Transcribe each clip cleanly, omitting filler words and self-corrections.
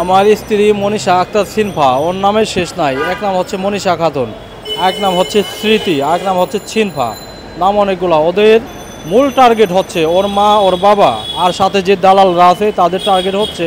আমার স্ত্রী মনীষা আক্তার সিনফা, ওর নামের শেষ নাই। এক নাম হচ্ছে মনীষা খাতুন, এক নাম হচ্ছে স্মৃতি, এক নাম হচ্ছে সিনফা, নাম অনেকগুলো। ওদের মূল টার্গেট হচ্ছে ওর মা, ওর বাবা, আর সাথে যে দালালরা আছে তাদের টার্গেট হচ্ছে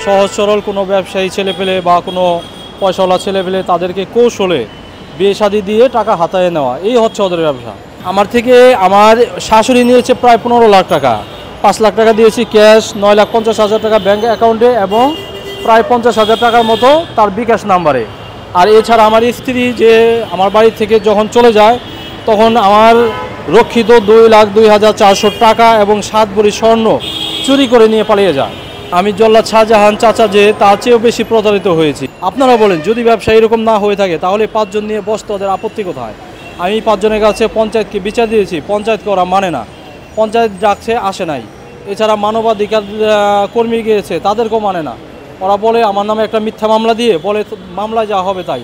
সহজ সরল কোনো ব্যবসায়ী ছেলেপেলে বা কোনো পয়সাওয়ালা ছেলেপেলে তাদেরকে কৌশলে বিয়ে শাদি দিয়ে টাকা হাতায় নেওয়া, এই হচ্ছে ওদের ব্যবসা। আমার থেকে আমার শাশুড়ি নিয়েছে প্রায় 15 লাখ টাকা, 5 লাখ টাকা দিয়েছি ক্যাশ, 9,50,000 টাকা ব্যাঙ্ক অ্যাকাউন্টে এবং প্রায় 50,000 টাকার মতো তার বিকাশ নাম্বারে। আর এছাড়া আমার স্ত্রী যে আমার বাড়ি থেকে যখন চলে যায় তখন আমার রক্ষিত 2,02,400 টাকা এবং 7 ভরি স্বর্ণ চুরি করে নিয়ে পালিয়ে যায়। আমি জল্লাদ শাহজাহান চাচা যে তার চেয়েও বেশি প্রতারিত হয়েছি। আপনারা বলেন, যদি ব্যবসা এরকম না হয়ে থাকে তাহলে 5 জন নিয়ে বসতে ওদের আপত্তি কোথায়? আমি 5 জনের কাছে পঞ্চায়েতকে বিচার দিয়েছি, পঞ্চায়েতকে ওরা মানে না, পঞ্চায়েত ডাকছে আসে নাই। এছাড়া মানবাধিকার কর্মী গিয়েছে, তাদেরকেও মানে না। ওরা বলে আমার নামে একটা মিথ্যা মামলা দিয়ে বলে মামলায় যা হবে তাই।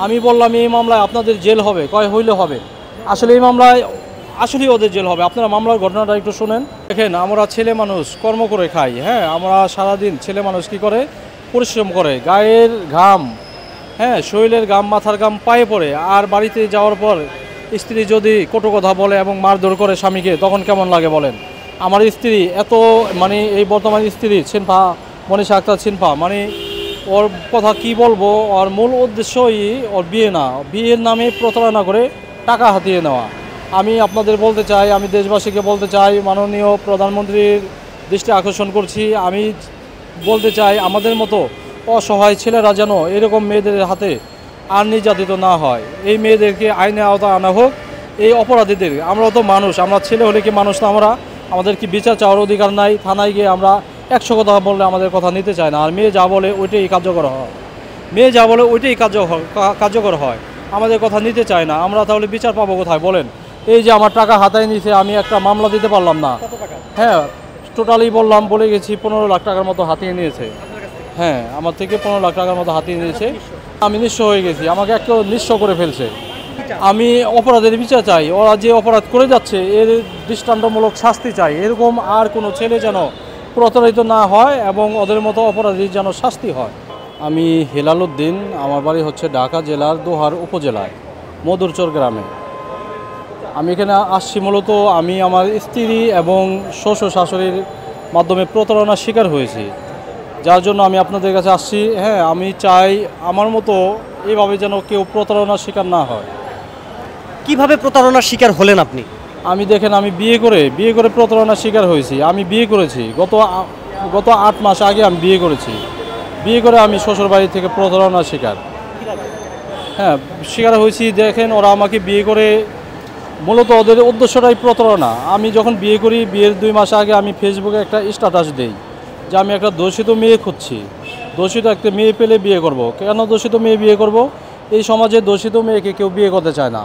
আমি বললাম এই মামলায় আপনাদের জেল হবে, কয় হইলে হবে। আসলে এই মামলায় আসলেই ওদের জেল হবে। আপনারা মামলার ঘটনাটা একটু শোনেন। দেখেন, আমরা ছেলে মানুষ কর্ম করে খাই, হ্যাঁ, আমরা সারাদিন ছেলে মানুষ কী করে, পরিশ্রম করে, গায়ের ঘাম, হ্যাঁ, শরীরের ঘাম, মাথার ঘাম পায়ে পড়ে। আর বাড়িতে যাওয়ার পর স্ত্রী যদি কটু কথা বলে এবং মারধর করে স্বামীকে, তখন কেমন লাগে বলেন? আমার স্ত্রী এত, মানে এই বর্তমান স্ত্রী সিনফা, মনীষা আক্তার সিনফা, মানে ওর কথা কি বলবো, ওর মূল উদ্দেশ্যই ওর বিয়ে না, বিয়ের নামে প্রতারণা করে টাকা হাতিয়ে নেওয়া। আমি আপনাদের বলতে চাই, আমি দেশবাসীকে বলতে চাই, মাননীয় প্রধানমন্ত্রীর দৃষ্টি আকর্ষণ করছি, আমি বলতে চাই আমাদের মতো অসহায় ছেলেরা যেন এরকম মেয়েদের হাতে আর নির্যাতিত না হয়। এই মেয়েদেরকে আইনে আওতায় আনা হোক, এই অপরাধীদের। আমরাও তো মানুষ, আমরা ছেলে হলে কি মানুষ না? আমাদের কি বিচার চাওয়ার অধিকার নাই? থানায় গিয়ে আমরা 100 কথা বললে আমাদের কথা নিতে চায় না, আর মেয়ে যা বলে ওইটাই কার্যকর হয়। মেয়ে যা বলে ওইটাই কার্যকর হয়, আমাদের কথা নিতে চায় না। আমরা তাহলে বিচার পাবো কোথায় বলেন? এই যে আমার টাকা হাতায় নিছে, আমি একটা মামলা দিতে পারলাম না। হ্যাঁ, টোটালি বলে গেছি 15 লাখ টাকার মতো হাতিয়ে নিয়েছে। হ্যাঁ, আমার থেকে 15 লাখ টাকার মতো হাতিয়ে নিয়েছে। আমি নিঃস্ব হয়ে গেছি, আমাকে একটু নিঃস্ব করে ফেলছে। আমি অপরাধের বিচার চাই, ওরা যে অপরাধ করে যাচ্ছে এর দৃষ্টান্তমূলক শাস্তি চাই। এরকম আর কোনো ছেলে যেন প্রতারিত না হয় এবং ওদের মতো অপরাধীর যেন শাস্তি হয়। আমি হেলাল উদ্দিন, আমার বাড়ি হচ্ছে ঢাকা জেলার দোহার উপজেলায় মধুরচর গ্রামে। আমি এখানে আসছি মূলত, আমি আমার স্ত্রী এবং শ্বশুর শাশুড়ির মাধ্যমে প্রতারণার শিকার হয়েছি, যার জন্য আমি আপনাদের কাছে আসছি। হ্যাঁ, আমি চাই আমার মতো এইভাবে যেন কেউ প্রতারণার শিকার না হয়। কিভাবে প্রতারণার শিকার হলেন আপনি? আমি দেখেন, আমি বিয়ে করে প্রতারণার শিকার হয়েছি। আমি বিয়ে করেছি গত 8 মাস আগে আমি বিয়ে করেছি। বিয়ে করে আমি শ্বশুর বাড়ি থেকে প্রতারণার শিকার, হ্যাঁ, শিকার হয়েছি। দেখেন, ওরা আমাকে বিয়ে করে, মূলত ওদের উদ্দেশ্যটাই প্রতারণা। আমি যখন বিয়ে করি, বিয়ের 2 মাস আগে আমি ফেসবুকে একটা স্ট্যাটাস দিই যে আমি একটা দূষিত মেয়ে খুঁজছি, দূষিত একটা মেয়ে পেলে বিয়ে করব। কেন দূষিত মেয়ে বিয়ে করব? এই সমাজে দূষিত মেয়েকে কেউ বিয়ে করতে চায় না।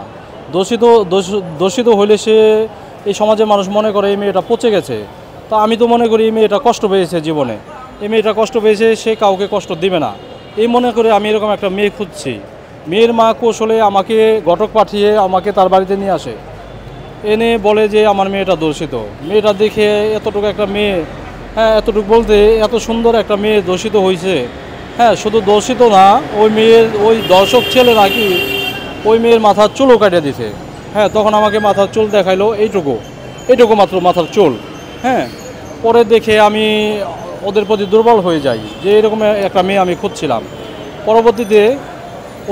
দূষিত হলে সে, এই সমাজে মানুষ মনে করে এই মেয়েটা পচে গেছে। তা আমি তো মনে করি এই মেয়েটা কষ্ট পেয়েছে জীবনে, এই মেয়েটা কষ্ট পেয়েছে, সে কাউকে কষ্ট দিবে না, এই মনে করে আমি এরকম একটা মেয়ে খুঁজছি। মেয়ের মা কৌশলে আমাকে ঘটক পাঠিয়ে আমাকে তার বাড়িতে নিয়ে আসে, এনে বলে যে আমার মেয়েটা দূষিত। মেয়েটা দেখে এতটুকু একটা মেয়ে, হ্যাঁ, এতটুকু বলতে এত সুন্দর একটা মেয়ে দূষিত হয়েছে। হ্যাঁ, শুধু দূষিত না, ওই মেয়ের ওই দর্শক ছেলে নাকি ওই মেয়ের মাথার চুলও কাটিয়ে দিছে। হ্যাঁ, তখন আমাকে মাথার চুল দেখাইলো, এইটুকু মাত্র মাথার চুল। হ্যাঁ, পরে দেখে আমি ওদের প্রতি দুর্বল হয়ে যাই যে এরকম একটা মেয়ে আমি খুঁজছিলাম। পরবর্তীতে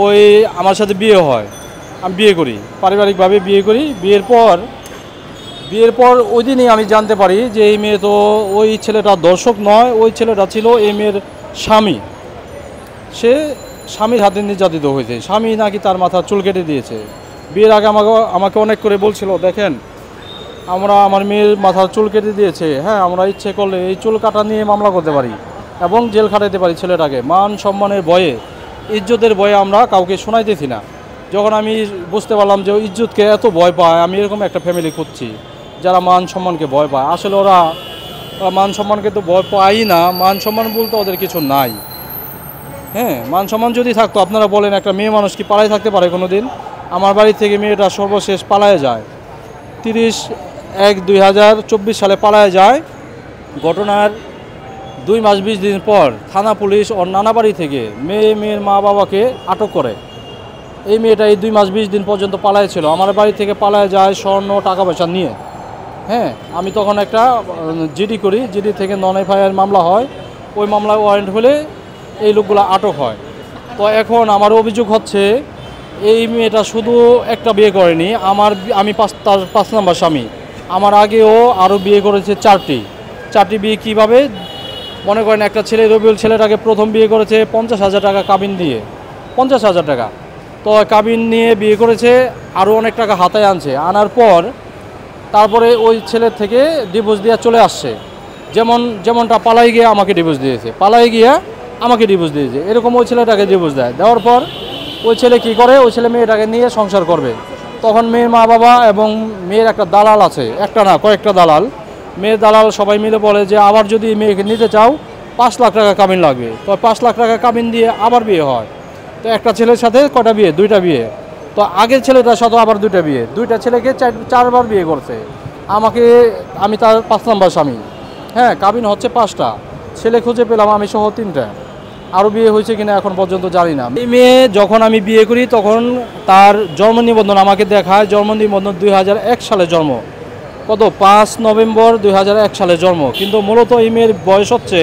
ওই আমার সাথে বিয়ে হয়, আমি বিয়ে করি, পারিবারিকভাবে বিয়ে করি। বিয়ের পর ওই দিনই আমি জানতে পারি যে এই মেয়ে তো, ওই ছেলেটা দর্শক নয়, ওই ছেলেটা ছিল এই মেয়ের স্বামী। সে স্বামীর হাতে নির্যাতিত হয়েছে, স্বামী নাকি তার মাথার চুল কেটে দিয়েছে। বিয়ের আগে আমাকে অনেক করে বলছিল, দেখেন আমার মেয়ের মাথার চুল কেটে দিয়েছে, হ্যাঁ, আমরা ইচ্ছে করলে এই চুল কাটা নিয়ে মামলা করতে পারি এবং জেল খাটাইতে পারি ছেলেটাকে। মান সম্মানের ভয়ে, ইজ্জতের ভয়ে আমরা কাউকে শোনাইতেছি না। যখন আমি বুঝতে পারলাম যে ইজ্জতকে এত ভয় পায়, আমি এরকম একটা ফ্যামিলি খুঁজছি যারা মান সম্মানকে ভয় পায়। আসলে ওরা মান সম্মানকে তো ভয় পায়ই না, মান সম্মান বলতে ওদের কিছু নাই। হ্যাঁ, মান সম্মান যদি থাকতো, আপনারা বলেন একটা মেয়ে মানুষ কি পালায় থাকতে পারে কোনো দিন? আমার বাড়ি থেকে মেয়েটা সর্বশেষ পালায় যায় 30/1/2024 সালে পালায় যায়। ঘটনার 2 মাস 20 দিন পর থানা পুলিশ ওর নানা বাড়ি থেকে মেয়ের মা বাবাকে আটক করে। এই মেয়েটা এই 2 মাস 20 দিন পর্যন্ত পালায় ছিল, আমার বাড়ি থেকে পালায় যায় স্বর্ণ টাকা পয়সা নিয়ে। হ্যাঁ, আমি তখন একটা জিডি করি, জিডি থেকে নন এফআইআর মামলা হয়, ওই মামলায় ওয়ারেন্ট হলে এই লোকগুলো আটক হয়। তো এখন আমার অভিযোগ হচ্ছে এই মেয়েটা শুধু একটা বিয়ে করেনি, আমি তার 5 নম্বর স্বামী। আমার আগেও আরও বিয়ে করেছে 4টি বিয়ে। কীভাবে মনে করেন, একটা ছেলে রবিউল ছেলেটাকে প্রথম বিয়ে করেছে 50,000 টাকা কাবিন দিয়ে, 50,000 টাকা। তো কাবিন নিয়ে বিয়ে করেছে, আরও অনেক টাকা হাতায় আনছে, আনার পর তারপরে ওই ছেলের থেকে ডিভোর্স দিয়ে চলে আসছে। যেমনটা পালাই গিয়ে আমাকে ডিভোর্স দিয়েছে, পালাই গিয়ে আমাকে ডিভোর্স দিয়েছে, এরকম ওই ছেলেটাকে ডিভোর্স দেওয়ার পর ওই ছেলে কী করে, ওই ছেলে মেয়েটাকে নিয়ে সংসার করবে। তখন মেয়ের মা বাবা এবং মেয়ের একটা দালাল আছে, একটা না কয়েকটা দালাল, মেয়ের দালাল সবাই মিলে বলে যে আবার যদি মেয়েকে নিতে চাও 5 লাখ টাকা কাবিন লাগবে। তো 5 লাখ টাকা কাবিন দিয়ে আবার বিয়ে হয়। তো একটা ছেলের সাথে কয়টা বিয়ে? 2টা বিয়ে। তো আগের ছেলেটার সাথে আবার 2টা বিয়ে, 2টা ছেলেকে 4বার বিয়ে করছে। আমি তার 5 নম্বর স্বামী। হ্যাঁ, কাবিন হচ্ছে 5টা, ছেলে খুঁজে পেলাম আমি সহ 3টা। আরও বিয়ে হয়েছে কিনা এখন পর্যন্ত জানি না। এই মেয়ে যখন আমি বিয়ে করি তখন তার জন্ম নিবন্ধন আমাকে দেখায়, জন্ম নিবন্ধন 2001 সালে জন্ম, 5 নভেম্বর 2001 সালে জন্ম। কিন্তু মূলত এই মেয়ের বয়স হচ্ছে,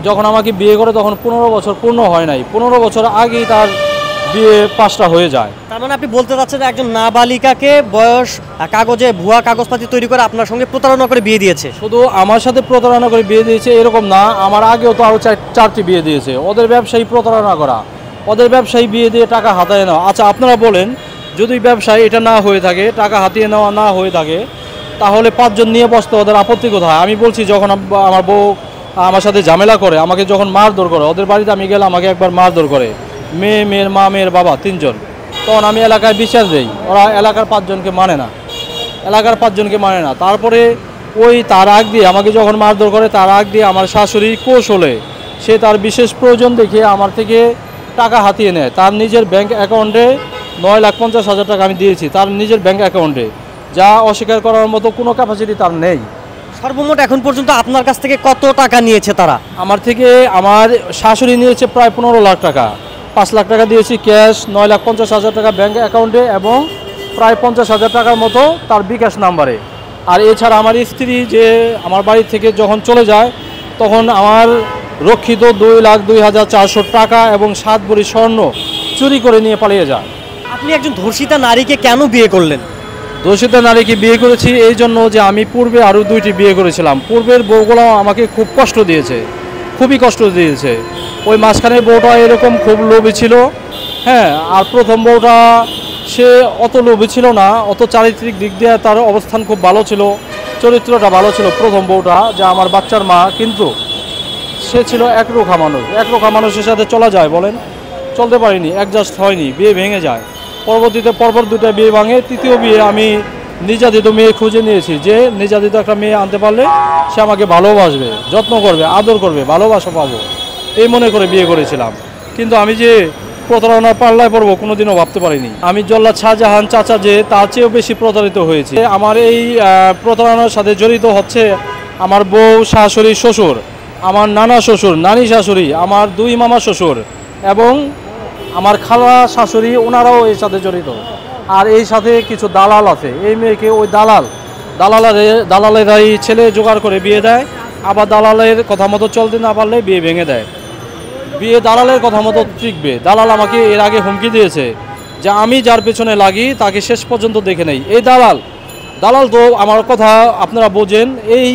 যখন আমাকে বিয়ে করে তখন 15 বছর পূর্ণ হয় নাই, 15 বছর আগেই তার বিয়ে 5টা হয়ে যায়। তার মানে আপনি বলতে চাচ্ছেন একজন নাবালিকাকে বয়স কাগজে ভুয়া কাগজপাতি তৈরি করে আপনার সঙ্গে প্রতারণা করে বিয়ে দিয়েছে? শুধু আমার সাথে প্রতারণা করে বিয়ে দিয়েছে এরকম না, আমার আগেও তো আরও 4টি বিয়ে দিয়েছে। ওদের ব্যবসায়ী প্রতারণা করা, ওদের ব্যবসায়ী বিয়ে দিয়ে টাকা হাতিয়ে নেওয়া। আচ্ছা, আপনারা বলেন, যদি ব্যবসায়ী এটা না হয়ে থাকে, টাকা হাতিয়ে নেওয়া না হয়ে থাকে, তাহলে 5 জন নিয়ে বসতে ওদের আপত্তি কোথায়? আমি বলছি, যখন আমার বউ আমার সাথে ঝামেলা করে, আমাকে যখন মারধর করে, ওদের বাড়িতে আমি গেলে আমাকে একবার মারধর করে, মেয়ের মা, মেয়ের বাবা 3 জন। তখন আমি এলাকায় বিচার দেই, ওরা এলাকার 5 জনকে মানে না, এলাকার 5 জনকে মানে না। তারপরে তার আগ দিয়ে আমাকে যখন মারধর করে, তার আগ দিয়ে আমার শাশুড়ি কৌশলে সে তার বিশেষ প্রয়োজন দেখিয়ে আমার থেকে টাকা হাতিয়ে নেয়। তার নিজের ব্যাংক অ্যাকাউন্টে 9,50,000 টাকা আমি দিয়েছি, তার নিজের ব্যাংক অ্যাকাউন্টে, যা অস্বীকার করার মতো কোনো ক্যাপাসিটি তার নেই। সর্বমোট এখন পর্যন্ত আপনার কাছ থেকে কত টাকা নিয়েছে তারা? আমার থেকে আমার শাশুড়ি নিয়েছে প্রায় 15 লাখ টাকা, 5 লাখ টাকা দিয়েছি ক্যাশ, 9,50,000 টাকা ব্যাংক অ্যাকাউন্টে এবং প্রায় 50,000 টাকার মতো তার বিকাশ নাম্বারে। আর এছাড়া আমার স্ত্রী যে আমার বাড়ি থেকে যখন চলে যায়, তখন আমার রক্ষিত 2,02,400 টাকা এবং 7 ভরি স্বর্ণ চুরি করে নিয়ে পালিয়ে যায়। আপনি একজন ধর্ষিতা নারীকে কেন বিয়ে করলেন? ধর্ষিতা নারীকে বিয়ে করেছি এই জন্য যে আমি পূর্বে আরও 2টি বিয়ে করেছিলাম। পূর্বের বউগুলো আমাকে খুব কষ্ট দিয়েছে, খুবই কষ্ট দিয়েছে। ওই মাঝখানের বউটা এরকম খুব লোভী ছিল। হ্যাঁ, আর প্রথম বউটা সে অত লোভী ছিল না, অত চারিত্রিক দিক দিয়ে তার অবস্থান খুব ভালো ছিল, চরিত্রটা ভালো ছিল প্রথম বউটা, যা আমার বাচ্চার মা। কিন্তু সে ছিল একরোখা মানুষ, একরোখা মানুষের সাথে চলা যায় বলেন? চলতে পারিনি, অ্যাডজাস্ট হয়নি, বিয়ে ভেঙে যায়। পরবর্তীতে পরপর 2টা বিয়ে ভাঙে, 3য় বিয়ে আমি নির্যাতিত মেয়ে খুঁজে নিয়েছি, যে নির্যাতিত একটা মেয়ে আনতে পারলে সে আমাকে ভালোবাসবে, যত্ন করবে, আদর করবে, ভালোবাসা পাবো, এই মনে করে বিয়ে করেছিলাম। কিন্তু আমি যে প্রতারণার পাল্লায় পড়বো কোনোদিনও ভাবতে পারিনি। আমি জল্লাদ শাহজাহান চাচা যে তার চেয়েও বেশি প্রতারিত হয়েছি। আমার এই প্রতারণার সাথে জড়িত হচ্ছে আমার বউ, শাশুড়ি, শ্বশুর, আমার নানা শ্বশুর, নানি শাশুড়ি, আমার 2 মামা শ্বশুর এবং আমার খালা শাশুড়ি, ওনারাও এর সাথে জড়িত। আর এই সাথে কিছু দালাল আছে। এই মেয়েকে ওই দালালেরাই ছেলে জোগাড় করে বিয়ে দেয়, আবার দালালের কথা মতো চলতে না পারলে বিয়ে ভেঙে দেয়। বিয়ে দালালের কথা মতো টিকবে। দালাল আমাকে এর আগে হুমকি দিয়েছে যে আমি যার পেছনে লাগি তাকে শেষ পর্যন্ত দেখে নেই। এই দালাল তো আমার কথা আপনারা বোঝেন, এই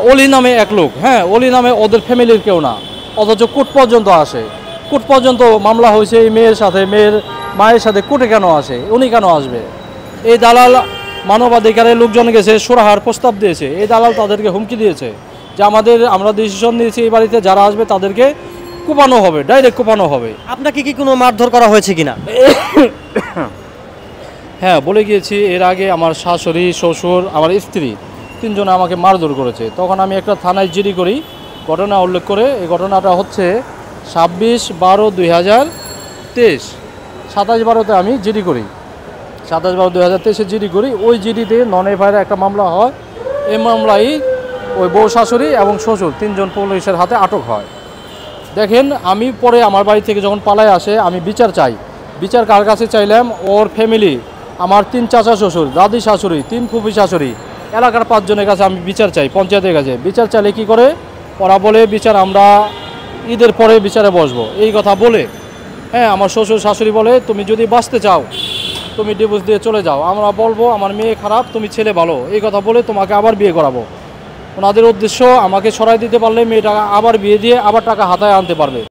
অলি নামে এক লোক, হ্যাঁ, অলি নামে ওদের ফ্যামিলির কেউ না, অথচ কোর্ট পর্যন্ত আসে। কোর্ট পর্যন্ত মামলা হয়েছে এই মেয়ের সাথে, মেয়ের মায়ের সাথে কোর্টে কেন আসে? উনি কেন আসবে? এই দালাল মানবাধিকারের লোকজন গেছে, সুরাহার প্রস্তাব দিয়েছে। এই দালাল তাদেরকে হুমকি দিয়েছে যে আমরা ডিসিশন নিয়েছি এই বাড়িতে যারা আসবে তাদেরকে কোপানো হবে, ডাইরেক্ট কোপানো হবে। আপনাকে কি কোনো মারধর করা হয়েছে কিনা? হ্যাঁ, বলে গিয়েছি। এর আগে আমার শাশুড়ি, শ্বশুর, আমার স্ত্রী 3 জনে আমাকে মারধর করেছে। তখন আমি একটা থানায় জিডি করি, ঘটনা উল্লেখ করে। এই ঘটনাটা হচ্ছে 26/12/2023, 27/12-তে আমি জিডি করি, 27/12/2023-এ জিডি করি। ওই জিডিতে নন এফআইআর একটা মামলা হয়। এই মামলায় ওই বউ শাশুড়ি এবং শ্বশুর তিনজন পুলিশের হাতে আটক হয়। দেখেন আমি পরে আমার বাড়ি থেকে যখন পালায় আসে আমি বিচার চাই। বিচার কার কাছে চাইলাম? ওর ফ্যামিলি, আমার 3 চাচা শ্বশুর, দাদি শাশুড়ি, 3 ফুফি শাশুড়ি, এলাকার 5 জনের কাছে আমি বিচার চাই, পঞ্চায়েতের কাছে। বিচার চাইলে কি করে? ওরা বলে বিচার আমরা ঈদের পরে বিচারে বসবো, এই কথা বলে। হ্যাঁ, আমার শ্বশুর শাশুড়ি বলে তুমি যদি বাঁচতে চাও তুমি ডিভোর্স দিয়ে চলে যাও, আমরা বলবো আমার মেয়ে খারাপ, তুমি ছেলে ভালো, এই কথা বলে তোমাকে আবার বিয়ে করাবো। ওনাদের উদ্দেশ্য আমাকে সরাই দিতে পারলে মেয়েটা আবার বিয়ে দিয়ে আবার টাকা হাতায় আনতে পারবে।